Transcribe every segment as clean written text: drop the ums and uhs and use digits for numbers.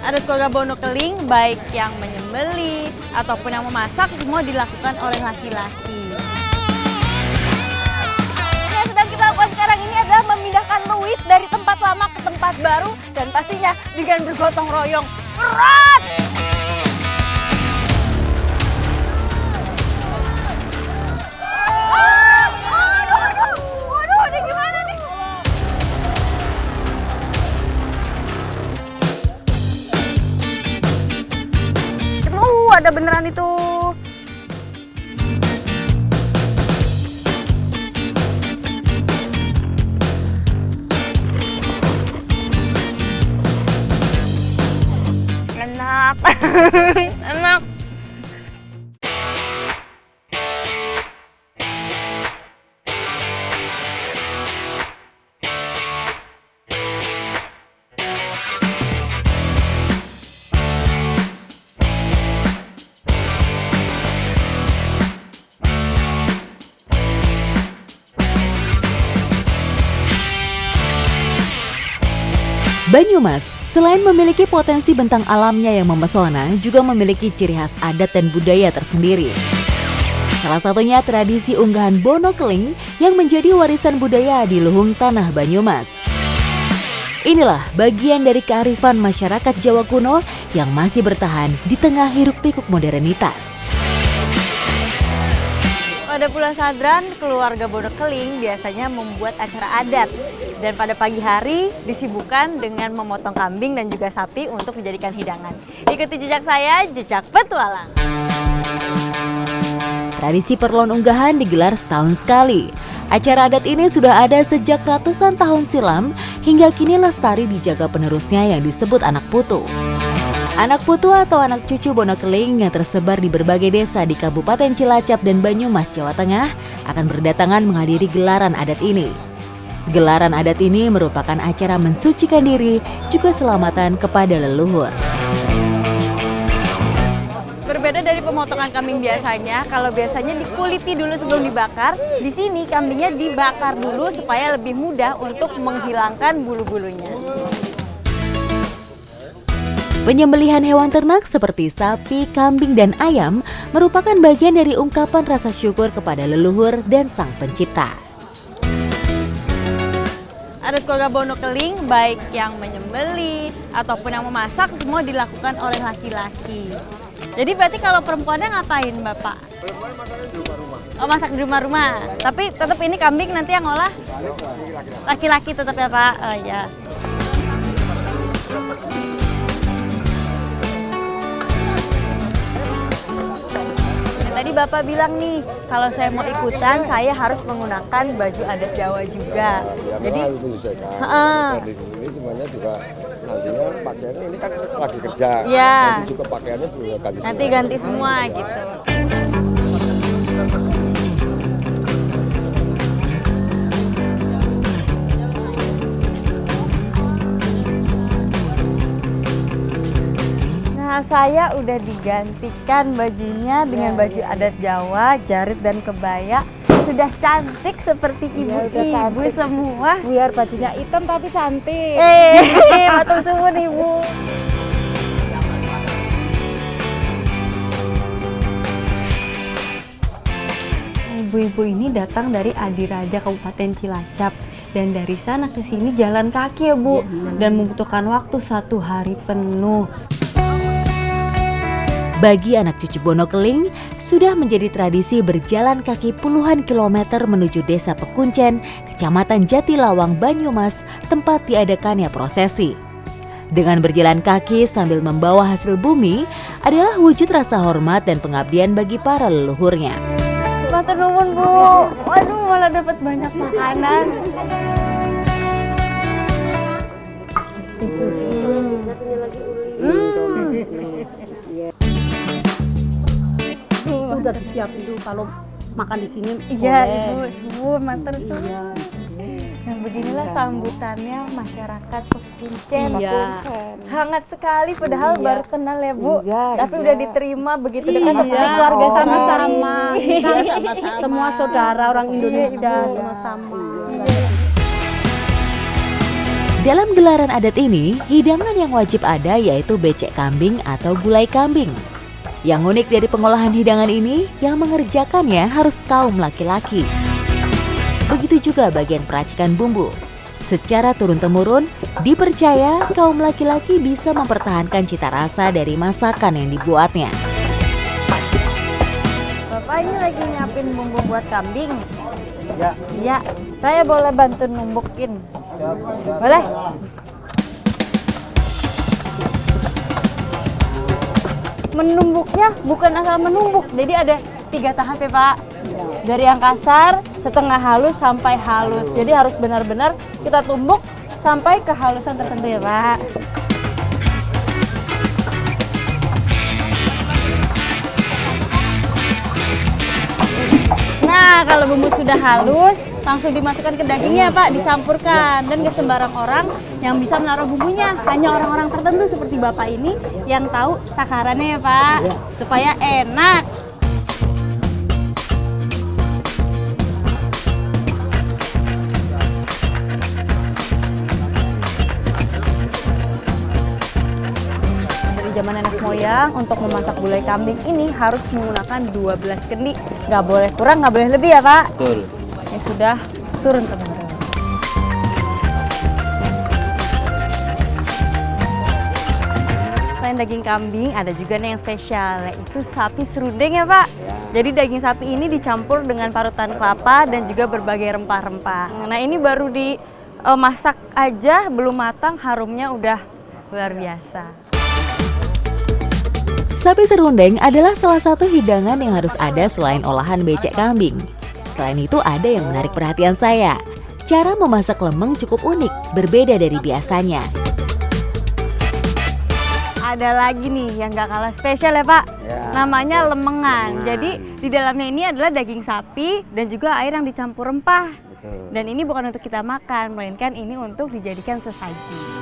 Adat keluarga Bonokeling, baik yang menyembelih ataupun yang memasak, semua dilakukan oleh laki-laki. Yang sedang kita lakukan sekarang ini adalah memindahkan luit dari tempat lama ke tempat baru, dan pastinya dengan bergotong royong berat. Waduh, ini gimana nih? Ada beneran itu. Enak. Enak. Banyumas, selain memiliki potensi bentang alamnya yang memesona, juga memiliki ciri khas adat dan budaya tersendiri. Salah satunya tradisi unggahan Bonokeling yang menjadi warisan budaya di Luhung Tanah Banyumas. Inilah bagian dari kearifan masyarakat Jawa kuno yang masih bertahan di tengah hiruk-pikuk modernitas. Pada Pulau Sadran, keluarga Bonokeling biasanya membuat acara adat. Dan pada pagi hari disibukkan dengan memotong kambing dan juga sapi untuk dijadikan hidangan. Ikuti jejak saya, jejak petualang. Tradisi perlon unggahan digelar setahun sekali. Acara adat ini sudah ada sejak ratusan tahun silam, hingga kini lestari dijaga penerusnya yang disebut anak putu. Anak putu atau anak cucu Bonokeling yang tersebar di berbagai desa di Kabupaten Cilacap dan Banyumas, Jawa Tengah akan berdatangan menghadiri gelaran adat ini. Gelaran adat ini merupakan acara mensucikan diri, juga selamatan kepada leluhur. Berbeda dari pemotongan kambing biasanya, kalau biasanya dikuliti dulu sebelum dibakar, di sini kambingnya dibakar dulu supaya lebih mudah untuk menghilangkan bulu-bulunya. Penyembelihan hewan ternak seperti sapi, kambing, dan ayam merupakan bagian dari ungkapan rasa syukur kepada leluhur dan Sang Pencipta. Adat keluarga Bonokeling, baik yang menyembelih ataupun yang memasak, semua dilakukan oleh laki-laki. Jadi berarti kalau perempuannya ngapain, Bapak? Perempuan masaknya di rumah-rumah. Oh, masak di rumah-rumah. Tapi tetap ini kambing nanti yang ngolah laki-laki tetap ya, Pak? Oh ya. Tadi Bapak bilang nih, kalau saya mau ikutan, saya harus menggunakan baju adat Jawa juga. Ya, Jadi, harus menyesuaikan. Dan di sini semuanya juga nantinya pakaiannya ini kan lagi kerja. Iya. Nanti juga pakaiannya juga ganti. nanti ganti semua gitu. Nah, saya udah digantikan bajunya dengan baju adat Jawa, jarit dan kebaya. Sudah cantik seperti ibu-ibu semua. Biar bajunya hitam tapi cantik. Matur suwun Ibu. Ibu-ibu ini datang dari Adiraja Kabupaten Cilacap, dan dari sana ke sini jalan kaki ya Bu, dan membutuhkan waktu 1 hari penuh. Bagi anak cucu Bonokeling, sudah menjadi tradisi berjalan kaki puluhan kilometer menuju Desa Pekuncen, Kecamatan Jatilawang, Banyumas, tempat diadakannya prosesi. Dengan berjalan kaki sambil membawa hasil bumi adalah wujud rasa hormat dan pengabdian bagi para leluhurnya. Matur nuwun Bu. Waduh, malah dapat banyak makanan. Itu udah disiapin dulu kalau makan di sini. Iya boleh. Ibu, matur suwun. Iya. Nah, beginilah sambutannya masyarakat Pekuncen. Iya. Hangat sekali, padahal Iya. baru kenal ya Bu. Iya, Tapi iya. udah diterima begitu dekat Iya. seperti keluarga sama-sama. Iya. Kita semua saudara orang Indonesia, sama-sama. Dalam gelaran adat ini, hidangan yang wajib ada yaitu becek kambing atau gulai kambing. Yang unik dari pengolahan hidangan ini, yang mengerjakannya harus kaum laki-laki. Begitu juga bagian peracikan bumbu. Secara turun-temurun, dipercaya kaum laki-laki bisa mempertahankan cita rasa dari masakan yang dibuatnya. Bapak ini lagi nyiapin bumbu buat kambing. Ya, saya boleh bantu numbukin. Boleh? Menumbuknya bukan asal menumbuk, jadi ada 3 tahap ya Pak. Dari yang kasar, setengah halus sampai halus. Jadi harus benar-benar kita tumbuk sampai kehalusan tertentu ya Pak. Nah, kalau bumbu sudah halus, langsung dimasukkan ke dagingnya Pak, dicampurkan. Dan gak sembarang orang yang bisa menaruh bumbunya. Hanya orang-orang tertentu seperti Bapak ini yang tahu takarannya ya Pak, supaya enak. Zaman nenek moyang untuk memasak gulai kambing ini harus menggunakan 12 kendi. Nggak boleh kurang, nggak boleh lebih ya Pak? Betul. Ini sudah turun teman-teman. Selain daging kambing, ada juga nih yang spesial, yaitu sapi serundeng ya Pak. Jadi daging sapi ini dicampur dengan parutan kelapa dan juga berbagai rempah-rempah. Nah ini baru dimasak aja, belum matang, harumnya udah luar biasa. Sapi serundeng adalah salah satu hidangan yang harus ada selain olahan becek kambing. Selain itu ada yang menarik perhatian saya. Cara memasak lemeng cukup unik, berbeda dari biasanya. Ada lagi nih yang gak kalah spesial ya Pak, namanya lemengan. Jadi di dalamnya ini adalah daging sapi dan juga air yang dicampur rempah. Dan ini bukan untuk kita makan, melainkan ini untuk dijadikan sesaji.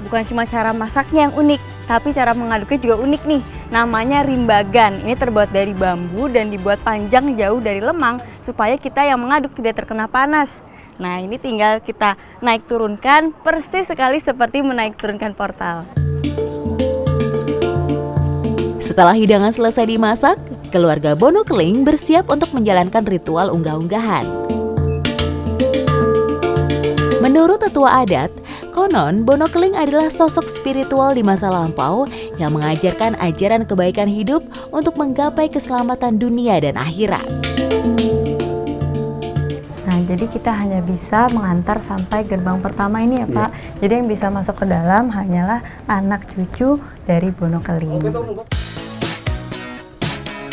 Bukan cuma cara masaknya yang unik, tapi cara mengaduknya juga unik nih. Namanya rimbagan. Ini terbuat dari bambu dan dibuat panjang jauh dari lemang supaya kita yang mengaduk tidak terkena panas. Nah ini tinggal kita naik turunkan, persis sekali seperti menaik turunkan portal. Setelah hidangan selesai dimasak, keluarga Bono Keling bersiap untuk menjalankan ritual unggah-unggahan. Menurut tetua adat, konon Bono Keling adalah sosok spiritual di masa lampau yang mengajarkan ajaran kebaikan hidup untuk menggapai keselamatan dunia dan akhirat. Nah, jadi kita hanya bisa mengantar sampai gerbang pertama ini ya Pak. Jadi yang bisa masuk ke dalam hanyalah anak cucu dari Bono Keling.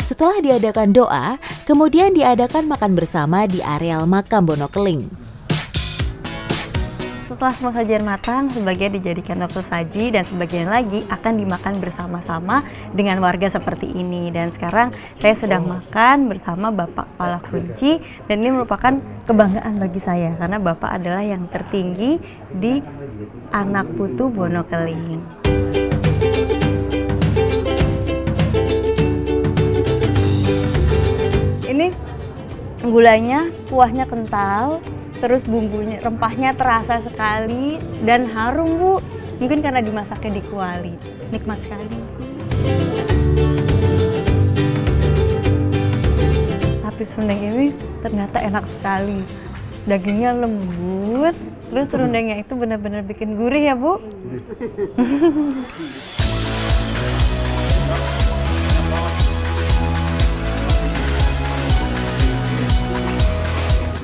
Setelah diadakan doa, kemudian diadakan makan bersama di areal makam Bono Keling. Setelah semua sajian matang, sebagian dijadikan untuk saji dan sebagian lagi akan dimakan bersama-sama dengan warga seperti ini. Dan sekarang saya sedang makan bersama Bapak Kepala Kunci dan ini merupakan kebanggaan bagi saya karena Bapak adalah yang tertinggi di anak putu Bono Keling. Ini gulanya, kuahnya kental. Terus bumbunya, rempahnya terasa sekali dan harum Bu. Mungkin karena dimasaknya di kuali. Nikmat sekali. Sapi serundeng ini ternyata enak sekali. Dagingnya lembut, terus serundengnya itu benar-benar bikin gurih ya Bu.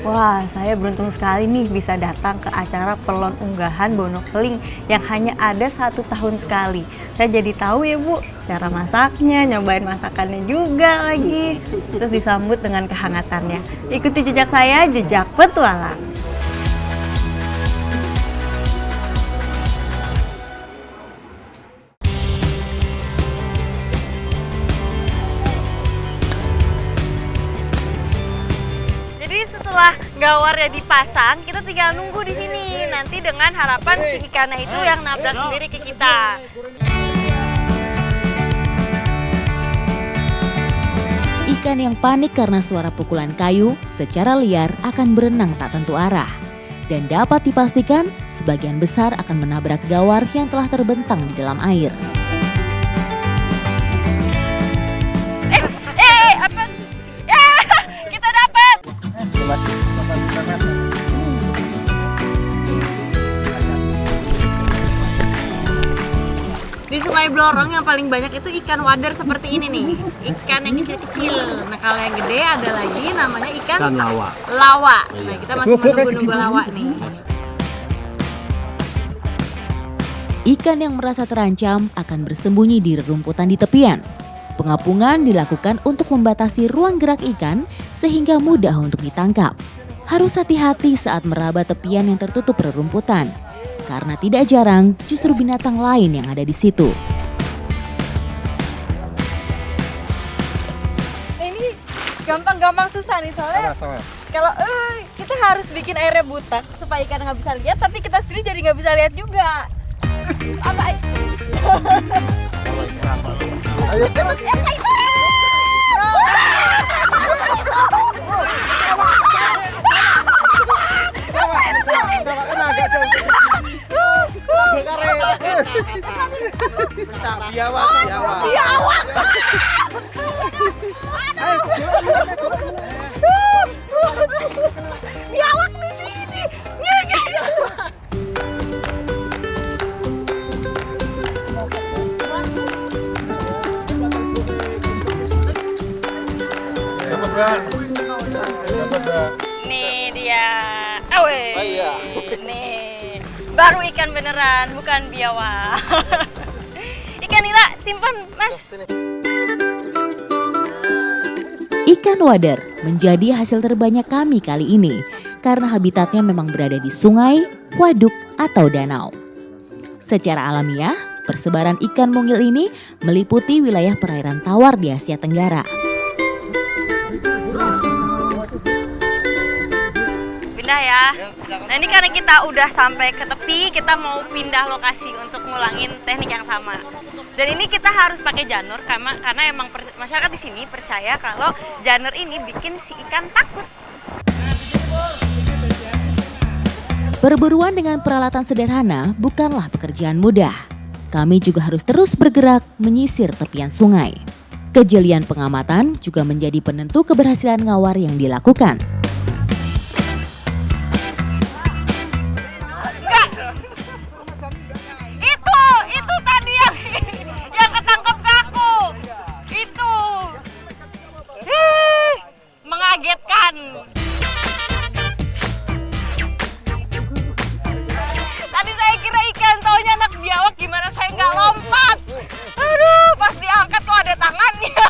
Wah, saya beruntung sekali nih bisa datang ke acara Pelon Unggahan Bono Keling yang hanya ada 1 tahun sekali. Saya jadi tahu ya Bu, cara masaknya, nyobain masakannya juga lagi. Terus disambut dengan kehangatannya. Ikuti jejak saya, jejak petualang. Setelah gawarnya dipasang, kita tinggal nunggu di sini. Nanti dengan harapan si ikannya itu yang nabrak sendiri ke kita. Ikan yang panik karena suara pukulan kayu secara liar akan berenang tak tentu arah. Dan dapat dipastikan sebagian besar akan menabrak gawar yang telah terbentang di dalam air. Apa? Ya, kita dapat. Di Sungai Blorong yang paling banyak itu ikan wader seperti ini nih. Ikan yang kecil-kecil. Nah, kalau yang gede ada lagi namanya ikan lawa. Lawa. Nah, kita masih menunggu lawa nih. Ikan yang merasa terancam akan bersembunyi di rerumputan di tepian. Pengapungan dilakukan untuk membatasi ruang gerak ikan sehingga mudah untuk ditangkap. Harus hati-hati saat meraba tepian yang tertutup rerumputan. Karena tidak jarang justru binatang lain yang ada di situ. Ini gampang-gampang susah nih soalnya. Kalau kita harus bikin airnya butek supaya ikan nggak bisa lihat, tapi kita sendiri jadi nggak bisa lihat juga. Apa? Ayo, Apa itu? Biawak. Biawak di sini. Nih dia. Awe. Nih. Baru ikan beneran, bukan biawak. Ikan nila, simpen, Mas. Ikan wader menjadi hasil terbanyak kami kali ini karena habitatnya memang berada di sungai, waduk, atau danau. Secara alamiah, persebaran ikan mungil ini meliputi wilayah perairan tawar di Asia Tenggara. Pindah ya. Nah, ini karena kita udah sampai ke tepi, kita mau pindah lokasi untuk ngulangin teknik yang sama. Dan ini kita harus pakai janur karena emang masyarakat di sini percaya kalau janur ini bikin si ikan takut. Perburuan dengan peralatan sederhana bukanlah pekerjaan mudah. Kami juga harus terus bergerak menyisir tepian sungai. Kejelian pengamatan juga menjadi penentu keberhasilan ngawar yang dilakukan. Itu tadi yang ketangkep ke aku. Itu. Mengagetkan. Tadi saya kira ikan, taunya anak biawak, gimana saya nggak lompat. Aduh, pas diangkat kok ada tangannya.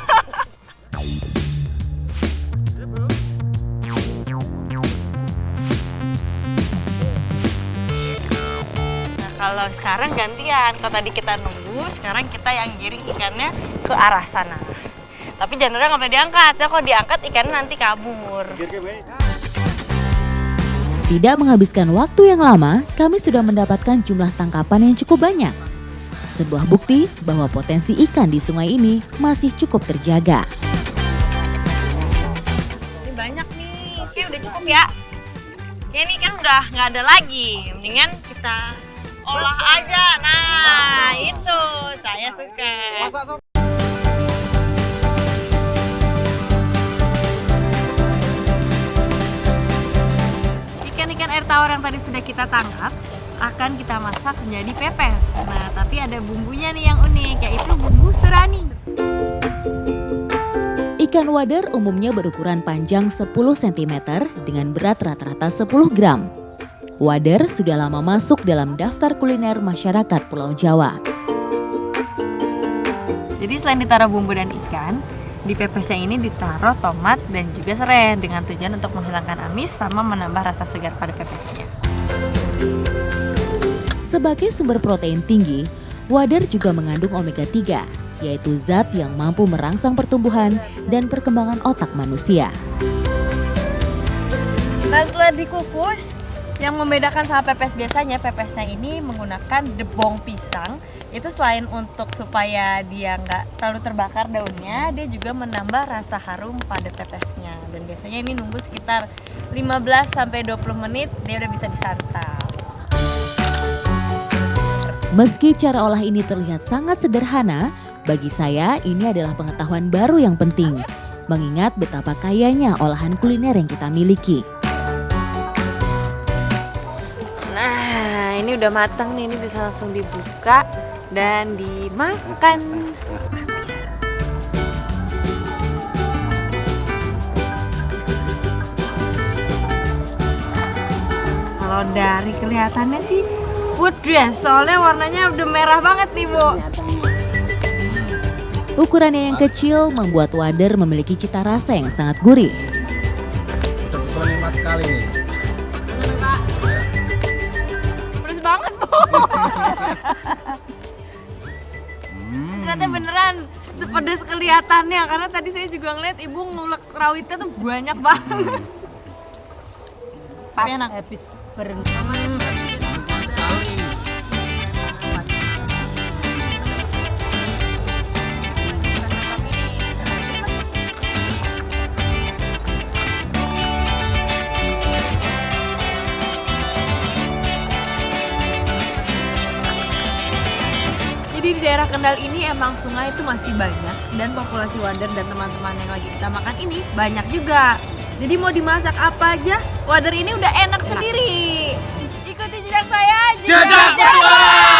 Nah, kalau sekarang gantian. Kalau tadi kita nunggu, sekarang kita yang giring ikannya ke arah sana. Tapi janurnya nggak boleh diangkat. Ya, kalau diangkat ikannya nanti kabur. Tidak menghabiskan waktu yang lama, kami sudah mendapatkan jumlah tangkapan yang cukup banyak. Sebuah bukti bahwa potensi ikan di sungai ini masih cukup terjaga. Ini banyak nih. Oke, udah cukup ya. Oke, ini kan udah nggak ada lagi. Mendingan kita olah aja. Nah, itu saya suka. Ikan-ikan air tawar yang tadi sudah kita tangkap akan kita masak menjadi pepes. Nah, tapi ada bumbunya nih yang unik, yaitu bumbu surani. Ikan wader umumnya berukuran panjang 10 cm dengan berat rata-rata 10 gram. Wader sudah lama masuk dalam daftar kuliner masyarakat Pulau Jawa. Jadi selain ditaruh bumbu dan ikan, di pepesnya ini ditaruh tomat dan juga serai dengan tujuan untuk menghilangkan amis sama menambah rasa segar pada pepesnya. Sebagai sumber protein tinggi, wader juga mengandung omega 3, yaitu zat yang mampu merangsang pertumbuhan dan perkembangan otak manusia. Nah, setelah dikukus, Yang membedakan sama pepes biasanya, pepesnya ini menggunakan debong pisang. Itu selain untuk supaya dia nggak terlalu terbakar daunnya, dia juga menambah rasa harum pada pepesnya. Dan biasanya ini nunggu sekitar 15-20 menit, dia udah bisa disantap. Meski cara olah ini terlihat sangat sederhana, bagi saya ini adalah pengetahuan baru yang penting. Mengingat betapa kayanya olahan kuliner yang kita miliki. Nah, ini udah matang nih, ini bisa langsung dibuka dan dimakan. Kalau dari kelihatannya sih pedes, soalnya warnanya udah merah banget nih, Bu. Ukurannya yang kecil membuat wader memiliki cita rasa yang sangat gurih. Betul nikmat sekali nih. Pedes banget, Bu. Ternyata beneran sepedes kelihatannya, karena tadi saya juga ngeliat ibu ngulek rawitnya tuh banyak banget. Pas Enak. habis berhenti. Jadi di daerah Kendal ini emang sungai itu masih banyak dan populasi wader dan teman-teman yang lagi kita makan ini banyak juga. Jadi mau dimasak apa aja, wader ini udah enak sendiri. Ikuti jejak saya. Jejak Berdua!